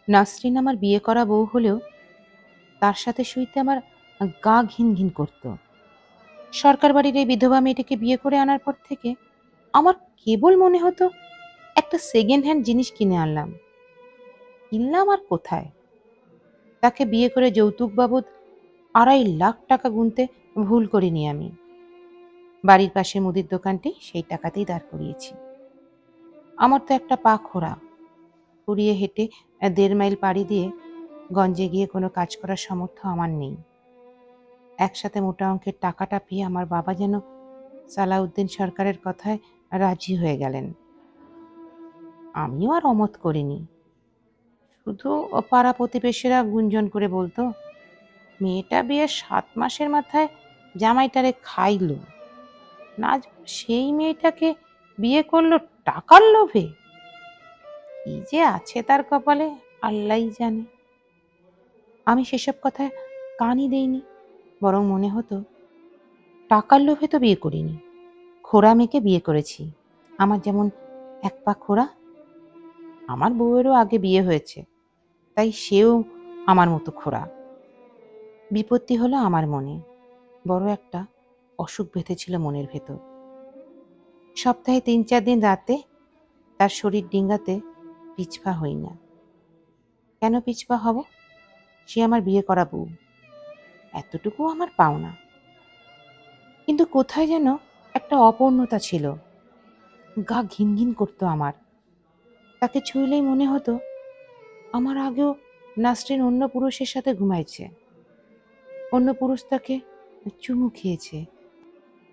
নাসরিন আমার বিয়ে করা বউ হলেও তার সাথে শুইতে আমার গা ঘিন ঘিন করত। সরকার বাড়ির এই বিধবা মেয়েটিকে বিয়ে করে আনার পর থেকে আমার কেবল মনে হতো একটা সেকেন্ড হ্যান্ড জিনিস কিনে আনলাম। কিনলাম আর কোথায়! তাকে বিয়ে করে যৌতুক বাবদ 2.5 লাখ টাকা গুনতে ভুল করিনি আমি। বাড়ির পাশে মুদির দোকানটি সেই টাকাতেই দাঁড় করিয়েছি। আমার তো একটা পা খোড়া, খুঁড়িয়ে হেঁটে 1.5 মাইল পাড়ি দিয়ে গঞ্জে গিয়ে কোনো কাজ করার সামর্থ্য আমার নেই। একসাথে মোটা অঙ্কের টাকাটা পেয়ে আমার বাবা যেন সালাউদ্দিন সরকারের কথায় রাজি হয়ে গেলেন। আমিও আর অমত করিনি। শুধু পাড়া প্রতিবেশীরা গুঞ্জন করে বলতো, মেয়েটা বিয়ের 7 মাসের মাথায় জামাইটারে খাইলো, না সেই মেয়েটাকে বিয়ে করলো টাকার লোভে। কি যে আছে তার কপালে আল্লাহই জানে। আমি সেসব কথায় কানই দেইনি, বরং মনে হতো টাকার লোভে তো বিয়ে করিনি, খোড়া মেয়েকে বিয়ে করেছি। আমার যেমন এক পা খোড়া, আমার বউয়েরও আগে বিয়ে হয়েছে, তাই সেও আমার মতো খোড়া। বিপত্তি হলো আমার মনে, বড় একটা অসুখ বেঁধেছিল মনের ভেতর। সপ্তাহে 3-4 দিন রাতে তার শরীর ডিঙ্গাতে পিছপা হই না। কেন পিছপা হব? সে আমার বিয়ে করা বউ, এতটুকু আমার পাওনা। কিন্তু কোথায় যেন একটা অপূর্ণতা ছিল, গা ঘিন ঘিন করতো আমার। তাকে ছুঁইলেই মনে হতো আমার আগেও নাসরিন অন্য পুরুষের সাথে ঘুমাইছে, অন্য পুরুষ তাকে চুমু খেয়েছে,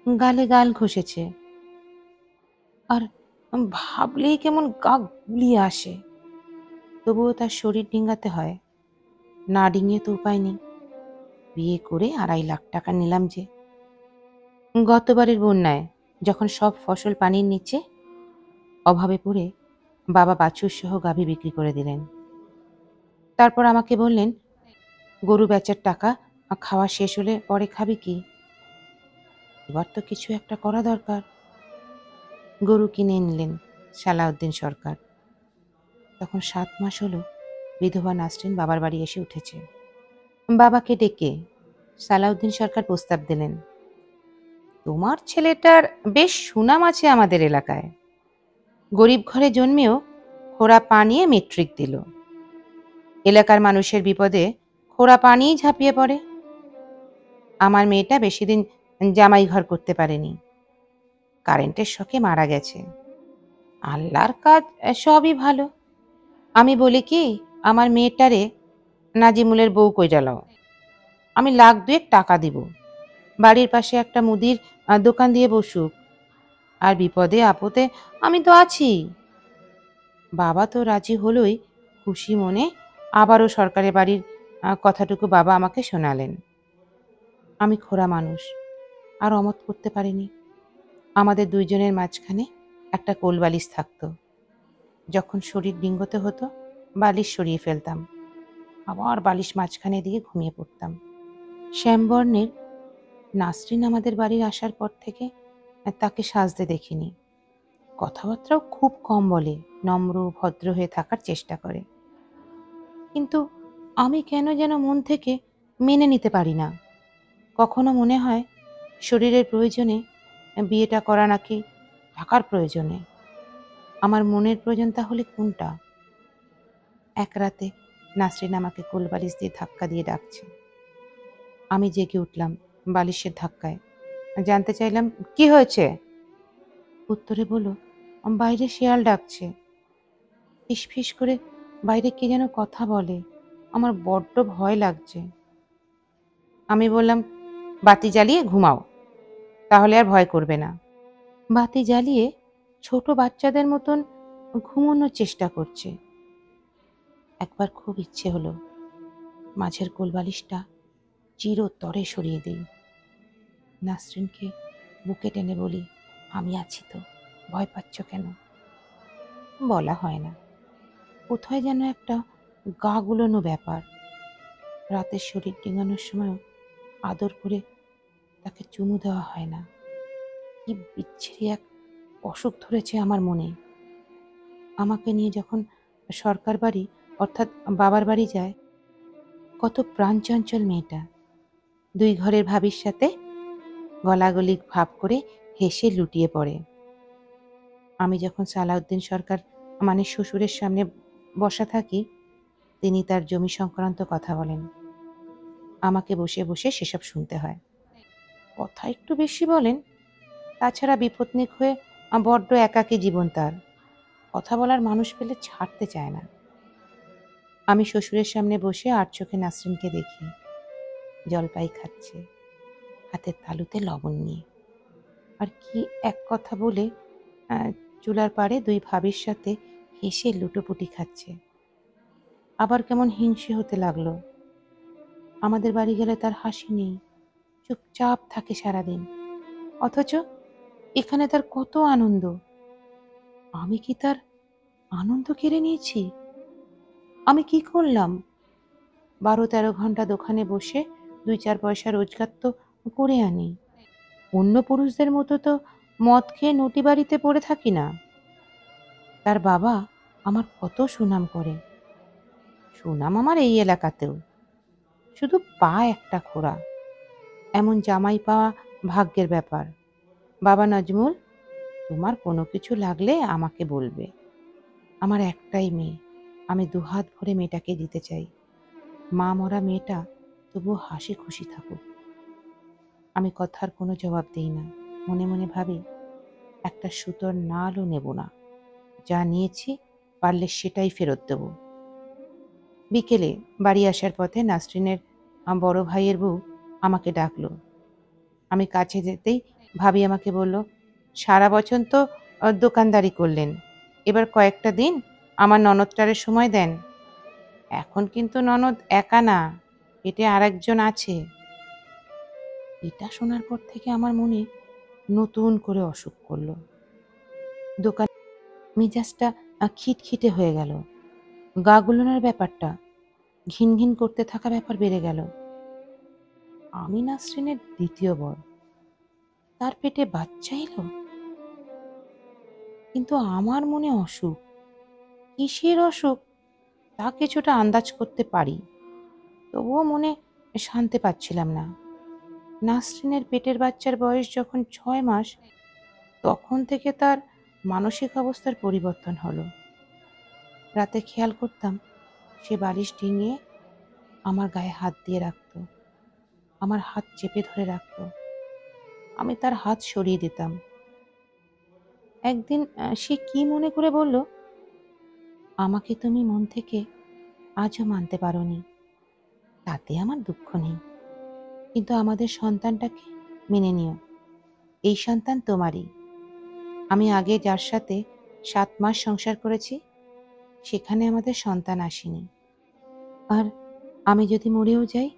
গালে গাল ঘষেছে। আর ভাবলেই কেমন গা গুলিয়ে আসে। তবুও তার শরীর ডিঙ্গাতে হয়, না ডিঙিয়ে তো উপায় নেই। বিয়ে করে 2.5 লাখ টাকা নিলাম যে। গতবারের বন্যায় যখন সব ফসল পানির নিচে, অভাবে পড়ে বাবা বাছুর সহ গাভী বিক্রি করে দিলেন। তারপর আমাকে বললেন, গরু বেচার টাকা খাওয়া শেষ হলে পরে খাবি কি? এবার তো কিছু একটা করা দরকার। গরু কিনে নিলেন সালাউদ্দিন সরকার। তখন 7 মাস হলো বিধবা নাসরিন বাবার বাড়ি এসে উঠেছে। বাবাকে ডেকে সালাউদ্দিন সরকার প্রস্তাব দিলেন, তোমার ছেলেটার বেশ সুনাম আছে আমাদের এলাকায়। গরিব ঘরে জন্মেও খোঁড়া পা নিয়ে মেট্রিক দিল। এলাকার মানুষের বিপদে খোঁড়া পা নিয়েই ঝাঁপিয়ে পড়ে। আমার মেয়েটা বেশিদিন জামাই ঘর করতে পারেনি, কারেন্টের শকে মারা গেছে। আল্লাহর কাজ সবই ভালো। আমি বলি কি, আমার মেয়েটারে নাজিমুলের বউ কইরা লও, আমি 1,00,000 টাকা দিব। বাড়ির পাশে একটা মুদির দোকান দিয়ে বসুক, আর বিপদে আপদে আমি তো আছি। বাবা তো রাজি হলোই, খুশি মনে আবারও সরকারের বাড়ির কথাটুকু বাবা আমাকে শোনালেন। আমি খোড়া মানুষ, আর অমত করতে পারিনি। আমাদের দুইজনের মাঝখানে একটা কোল বালিশ থাকতো। যখন শরীর ডিঙ্গতে হতো বালিশ সরিয়ে ফেলতাম, আবার বালিশ মাঝখানে দিয়ে ঘুমিয়ে পড়তাম। শ্যামবর্ণের নাসরিন আমাদের বাড়ির আসার পর থেকে তাকে সাজতে দেখিনি। কথাবার্তাও খুব কম বলে, নম্র ভদ্র হয়ে থাকার চেষ্টা করে। কিন্তু আমি কেন যেন মন থেকে মেনে নিতে পারি না। কখনো মনে হয় শরীরের প্রয়োজনে বিয়েটা করা নাকি টাকার প্রয়োজনে। আমার মনের প্রয়োজন তাহলে কোনটা? এক রাতে নাসরিন আমাকে কোলবালিশ দিয়ে ধাক্কা দিয়ে ডাকছে। আমি জেগে উঠলাম বালিশের ধাক্কায়। জানতে চাইলাম, কি হয়েছে? উত্তরে বলল, বাইরে শেয়াল ডাকছে। ফিসফিস করে বাইরে কে যেন কথা বলে, আমার বড্ড ভয় লাগছে। আমি বললাম, বাতি জ্বালিয়ে ঘুমাও, তাহলে আর ভয় করবে না। বাতি জ্বালিয়ে ছোট বাচ্চাদের মতন ঘুমানোর চেষ্টা করছে। একবার খুব ইচ্ছে হলো মাঝের কোলবালিশটা চিরতরে সরিয়ে দিই। নাসরিনকে বুকে টেনে বলি, আমি আছি তো, ভয় পাচ্ছ কেন? বলা হয় না, কোথায় যেন একটা গা গুলোনো ব্যাপার। রাতের শরীর ডিঙানোর সময়ও আদর করে তাকে চুমু দেওয়া হয় না। কি বিচ্ছিরি এক অসুখ ধরেছে আমার মনে। আমাকে নিয়ে যখন সরকার বাড়ি অর্থাৎ বাবার বাড়ি যায়। কত প্রাণচঞ্চল মেয়েটা। ২ ঘরের ভাবির সাথে গলাগলি ভাব করে হেসে লুটিয়ে পড়ে। আমি যখন সালাউদ্দিন সরকার মানে শ্বশুরের সামনে বসা থাকি, তিনি তার জমি সংক্রান্ত কথা বলেন। আমাকে বসে বসে সেসব শুনতে হয়। কথা একটু বেশি বলেন, তাছাড়া বিপত্নিক হয়ে বড্ড একাকী জীবন তার। কথা বলার মানুষ পেলে ছাড়তে চায় না। আমি শ্বশুরের সামনে বসে আর চোখে নাসরিনকে দেখি, জলপাই খাচ্ছে, হাতের তালুতে লবণ নিয়ে। আর কি এক কথা বলে চুলার পাড়ে ২ ভাবির সাথে হেসে লুটোপুটি খাচ্ছে। আবার কেমন হিংসে হতে লাগলো। আমাদের বাড়ি গেলে তার হাসি নেই, চুপচাপ থাকে সারাদিন। অথচ এখানে তার কত আনন্দ। আমি কি তার আনন্দ কেড়ে নিয়েছি? আমি কি করলাম? ১২-১৩ ঘন্টা দোকানে বসে ২-৪ পয়সা রোজগার তো করে আনি। অন্য পুরুষদের মতো তো মদ খেয়ে নটি বাড়িতে পড়ে থাকি না। তার বাবা আমার কত সুনাম করে। সুনাম আমার এই এলাকাতেও। শুধু পা একটা খোড়া। এমন জামাই পাওয়া ভাগ্যের ব্যাপার। বাবা নজমুল, তোমার কোনো কিছু লাগলে আমাকে বলবে। আমার একটাই মেয়ে, আমি দুহাত ভরে মেয়েটাকে দিতে চাই। মা মরা মেয়েটা তবুও হাসি খুশি থাকুক। আমি কথার কোনো জবাব দিই না। মনে মনে ভাবি, একটা সুতোর নালও নেব না। যা নিয়েছি পারলে সেটাই ফেরত দেব। বিকেলে বাড়ি আসার পথে নাসরিনের বড় ভাইয়ের বউ আমাকে ডাকলো। আমি কাছে যেতেই ভাবি আমাকে বলল, সারা বছর তো দোকানদারি করলেন, এবার কয়েকটা দিন আমার ননদটারে সময় দেন। এখন কিন্তু ননদ একা না, পেটে আরেকজন আছে। এটা শোনার পর থেকে আমার মনে নতুন করে অসুখ করলো। দোকান মেজাজটা খিটখিটে হয়ে গেল। গা গুলানোর ব্যাপারটা, ঘিন ঘিন করতে থাকা ব্যাপার বেড়ে গেল। আমি নাসরিনের দ্বিতীয় বর, তার পেটে বাচ্চা এলো, কিন্তু আমার মনে অসুখ। কিসের অসুখ তা কিছুটা আন্দাজ করতে পারি, তবুও মনে শান্তি পাচ্ছিলাম না। নাসরিনের পেটের বাচ্চার বয়স যখন ৬ মাস, তখন থেকে তার মানসিক অবস্থার পরিবর্তন হলো। রাতে খেয়াল করতাম সে বালিশ ডিঙিয়ে আমার গায়ে হাত দিয়ে রাখত, আমার হাত চেপে ধরে রাখত। আমি তার হাত সরিয়ে দিতাম। একদিন সে কি মনে করে বলল, আমাকে তুমি মন থেকে আজও মানতে পারোনি, তাতে আমার দুঃখ নেই, কিন্তু আমাদের সন্তানটাকে মেনে নিও। এই সন্তান তোমারই। আমি আগে যার সাথে ৭ মাস সংসার করেছি, সেখানে আমাদের সন্তান আসেনি। আর আমি যদি মরেও যাই,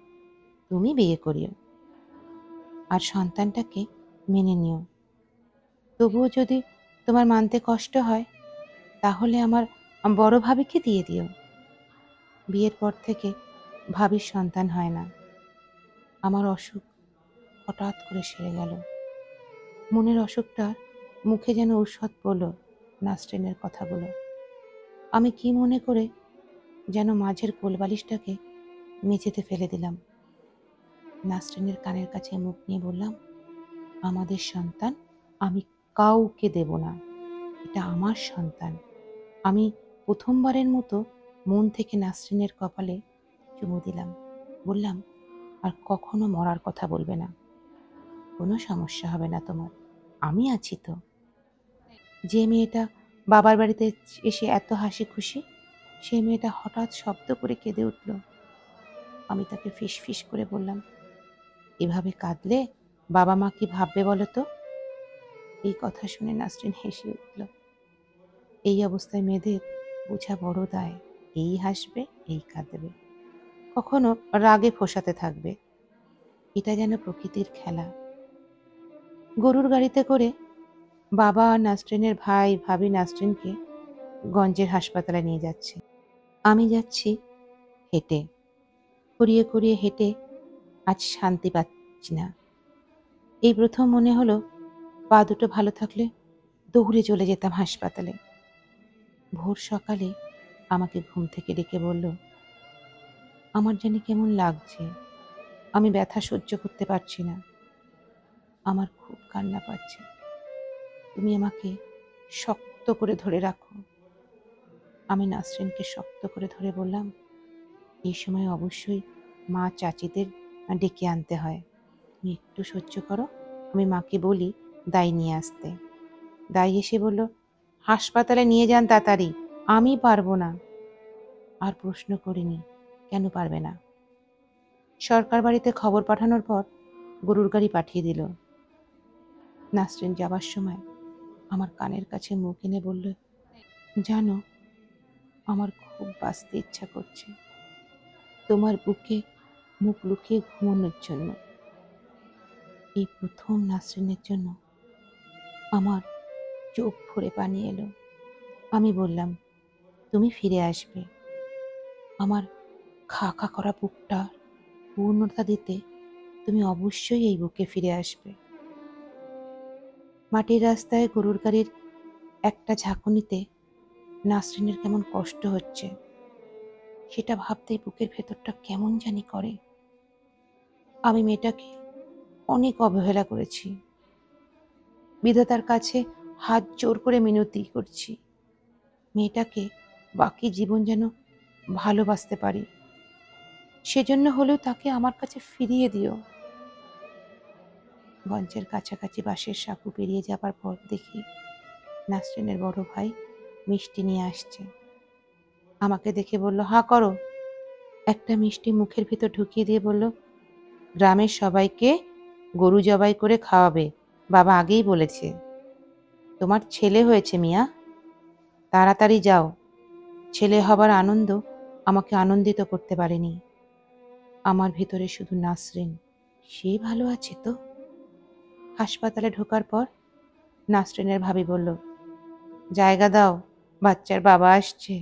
তুমি বিয়ে করিও, আর সন্তানটাকে মেনে নিও। তবুও যদি তোমার মানতে কষ্ট হয়, তাহলে আমার বড় ভাবিকে দিয়ে দিও। বিয়ের পর থেকে ভাবির সন্তান হয় না। আমার অসুখ হঠাৎ করে সেরে গেল। মনের অসুখটা মুখে যেন ঔষধ পড়ল নাসরিনের কথাগুলো। আমি কি মনে করে যেন মাঝের কোলবালিশটাকে মেঝেতে ফেলে দিলাম। নাসরিনের কানের কাছে মুখ নিয়ে বললাম, আমাদের সন্তান আমি কাউকে দেব না। এটা আমার সন্তান। আমি প্রথমবারের মতো মন থেকে নাসরিনের কপালে চুমু দিলাম। বললাম, আর কখনো মরার কথা বলবে না। কোনো সমস্যা হবে না তোমার। আমি আছি তো। যে মেয়েটা বাবার বাড়িতে এসে এত হাসি খুশি, সেই মেয়েটা হঠাৎ শব্দ করে কেঁদে উঠল। আমি তাকে ফিস ফিস করে বললাম, এভাবে কাঁদলে বাবা মা কি ভাববে বলো তো? এই কথা শুনে নাসরিন হেসে উঠল। এই অবস্থায় মেয়েদের বোঝা বড় দায়। এই হাসবে, এই কাঁদবে, কখনো রাগে ফোঁসাতে থাকবে। এটা যেন প্রকৃতির খেলা। গরুর গাড়িতে করে বাবা আর নাসরিনের ভাই ভাবি নাসরিনকে গঞ্জের হাসপাতালে নিয়ে যাচ্ছে। আমি যাচ্ছি হেঁটে। খুঁড়িয়ে খুঁড়িয়ে হেঁটে আজ শান্তি পাচ্ছি না। এই প্রথম মনে হলো, পা দুটো ভালো থাকলে দৌড়ে চলে যেতাম হাসপাতালে। ভোর সকালে আমাকে ঘুম থেকে ডেকে বলল, আমার জানি কেমন লাগছে, আমি ব্যথা সহ্য করতে পারছি না, আমার খুব কান্না পাচ্ছে, তুমি আমাকে শক্ত করে ধরে রাখো। আমি নাসরিনকে শক্ত করে ধরে বললাম, এই সময় অবশ্যই মা চাচিদের ডেকে আনতে হয়, তুমি একটু সহ্য করো, আমি মাকে বলি দাই নিয়ে আসতে। দাই এসে বলল, হাসপাতালে নিয়ে যান তাড়াতাড়ি, আমি পারবো না। আর প্রশ্ন করিনি, কেন পারবে না। সরকার বাড়িতে খবর পাঠানোর পর গরুর গাড়ি পাঠিয়ে দিল। নাসরিন যাবার সময় আমার কানের কাছে মুখ এনে বলল, জানো, আমার খুব বাঁচতে ইচ্ছা করছে, তোমার বুকে মুখ লুকিয়ে ঘুমানোর জন্য। এই প্রথম নাসরিনের জন্য আমার চোখ ভরে পানি এলো। আমি বললাম, তুমি ফিরে আসবে, আমার খা খা করা বুকটা পূর্ণতা দিতে তুমি অবশ্যই এই বুকে ফিরে আসবে। মাটির রাস্তায় গরুর গাড়ির একটা ঝাঁকুনিতে নাসরিনের কেমন কষ্ট হচ্ছে, সেটা ভাবতেই বুকের ভেতরটা কেমন জানি করে। আমি মেয়েটাকে অনেক অবহেলা করেছি, বিধাতার কাছে হাত জোর করে মিনতি করছি, মেয়েটাকে বাকি জীবন যেন ভালোবাসতে পারি, সেজন্য হলেও তাকে আমার কাছে ফিরিয়ে দিও। গঞ্জের কাছাকাছি বাঁশের সাঁকো পেরিয়ে যাবার পর দেখি নাসরিনের বড় ভাই মিষ্টি নিয়ে আসছে। আমাকে দেখে বলল, হাঁ করো। একটা মিষ্টি মুখের ভিতর ঢুকিয়ে দিয়ে বলল, গ্রামের সবাইকে গরু জবাই করে খাওয়াবে, বাবা আগেই বলেছে। তোমার ছেলে হয়েছে মিয়া, তাড়াতাড়ি যাও। ছেলে হবার আনন্দ আমাকে আনন্দিত করতে পারেনি। আমার ভিতরে শুধু নাসরিন, সে ভালো আছে তো। হাসপাতালে ঢোকার পর নাসরিনের ভাবি বলল, জায়গা দাও, বাচ্চার বাবা আসছে।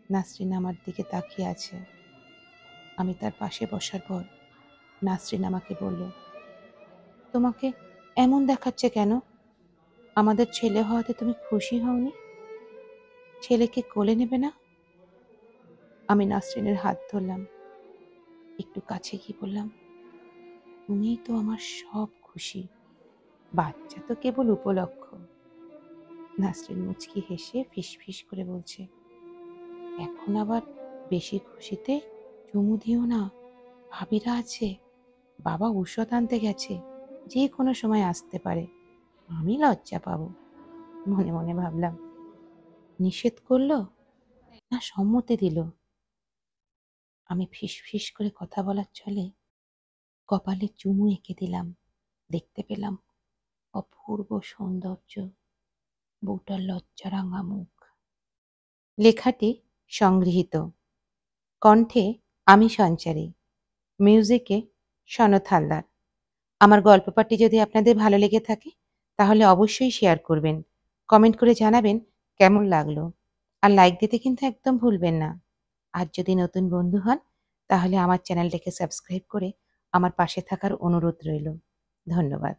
নাসরিন আমার দিকে তাকিয়ে আছে। আমি তার পাশে বসার পর নাসরিন আমাকে বলল, তোমাকে এমন দেখাচ্ছে কেন? আমাদের ছেলে হওয়াতে তুমি খুশি হওনি? ছেলেকে কোলে নেবে না? আমি নাসরিনের হাত ধরলাম, একটু কাছে গিয়ে বললাম, তুমিই তো আমার সব খুশি, বাচ্চা তো কেবল উপলক্ষ। নাসরিন মুচকি হেসে ফিস ফিস করে বলছে, এখন আবার বেশি খুশিতে চুমু দিও না, ভাবিরা আছে, বাবা ঔষধ আনতে গেছে, যে কোনো সময় আসতে পারে, আমি লজ্জা পাবো। মনে মনে ভাবলাম, নিষেধ করলো না সম্মতি দিল। আমি ফিস ফিস করে কথা বলার ছলে কপালে চুমু এঁকে দিলাম। দেখতে পেলাম অপূর্ব সৌন্দর্য, বউটার লজ্জারাঙা মুখ। লেখাটি সংগৃহীত, কণ্ঠে আমি সঞ্চারী, মিউজিকে সনৎ হালদার। আমার গল্প পাঠটি যদি আপনাদের ভালো লেগে থাকে তাহলে অবশ্যই শেয়ার করবেন, কমেন্ট করে জানাবেন কেমন লাগলো, আর লাইক দিতে কিন্তু একদম ভুলবেন না। আর যদি নতুন বন্ধু হন তাহলে আমার চ্যানেলটাকে সাবস্ক্রাইব করে আমার পাশে থাকার অনুরোধ রইল। ধন্যবাদ।